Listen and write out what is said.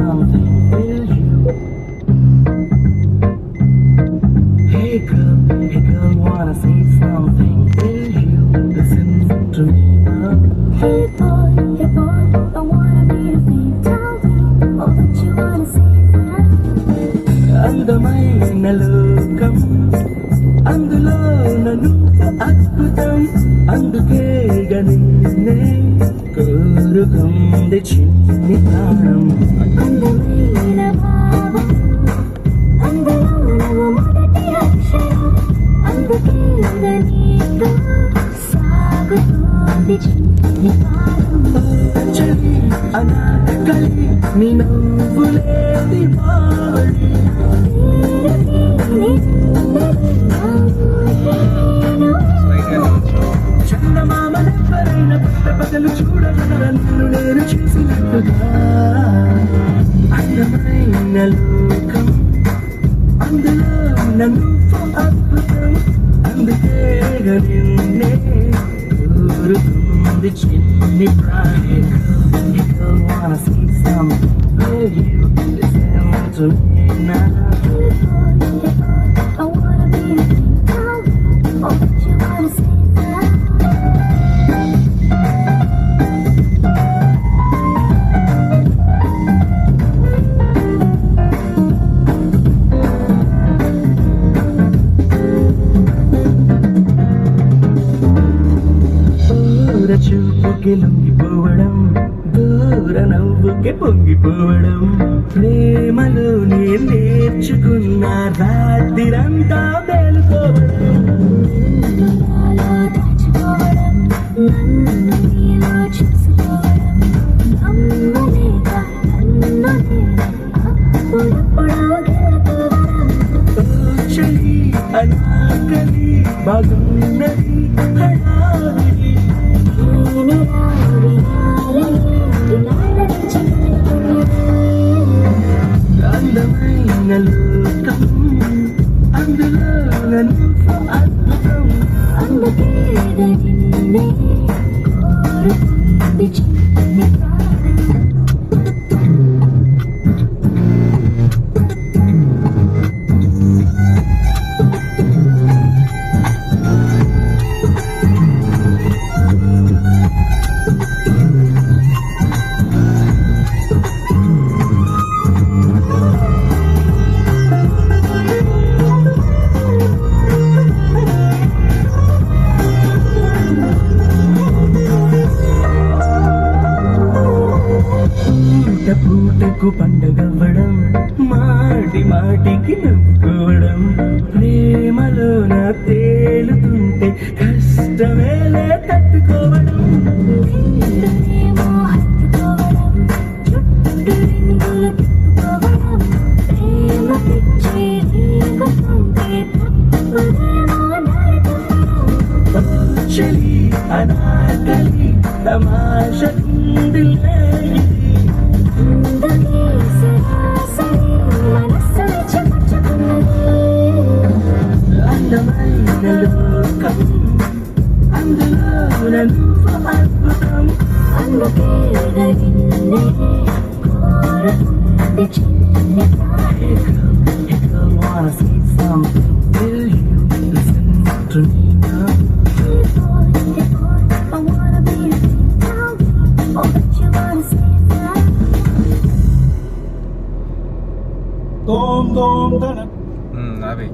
something. Will you? Hey girl, wanna say something? Will you listen to me now? Hey boy, I wanna be your thing. Tell me all that you wanna say now. అందమైన లోకం అందులో నన్ను అద్భుతం అందుకే నిన్నే కోరుకుంది చిన్ని ప్రాణం అందమైన భావం అందులో నువ్వు మొదటి అక్షరం అందుకే నీతో సాగుతోంది చిన్ని ప్రాణం చలి అనాకలి నీ నవ్వులేది బావడి చందమామనెవ్వరైనా పగలు చూడగలరా నన్ను నేను చేసినట్టుగా అందమైన లోకం అందులో నన్ను అద్భుతం అందుకే నిన్నే కోరుతుంది చిన్ని ప్రాణి wanna see something. Will you listen to me now? I wanna be your thing. Tell me all that you wanna say now. చూపుకి లొంగిపోవడం దూర నవ్వుకి పొంగిపోవడం ప్రేమలో నేను నేర్చుకున్న రాత్రిరంతా మేలుకోవడం నాలో దాచుకోవడం నన్ను నీలో చూసుకోవడం నమ్మలేక నన్ను అప్పుడప్పుడు గెలుకోవడం చలి అనాకలి బాగున్నది హడావిడి అందమైన లోకం అందులో నన్ను అద్భుతం అందుకే నిన్నే కోరుకుంది చిన్ని ప్రాణం పూటకు పండగవ్వడం మాటి మాటికి నవ్వుకోవడం ప్రేమలోన తేలుతుంటే కష్టమేలే తట్టుకోవడం నిన్నేమో హత్తుకోవడం చుట్టూ రింగులు తిప్పుకోవడం ప్రేమ పిచ్చి రేగుతుంటే తప్పుదేమో నడుకోవడం చలి అనాకలి తమాషకుందిలే అందుకే సరాసరి మనస్సుని చెప్పుకున్నది అందమైన లోకం అందులో నన్ను అద్భుతం అందుకే నిన్నే కోరుకుంది చిన్ని ప్రాణం If you wanna see something, will you listen to me now? Hey boy, I wanna be your thing. Tell me all that you wanna say now. Tom, Tom, Tom. అవి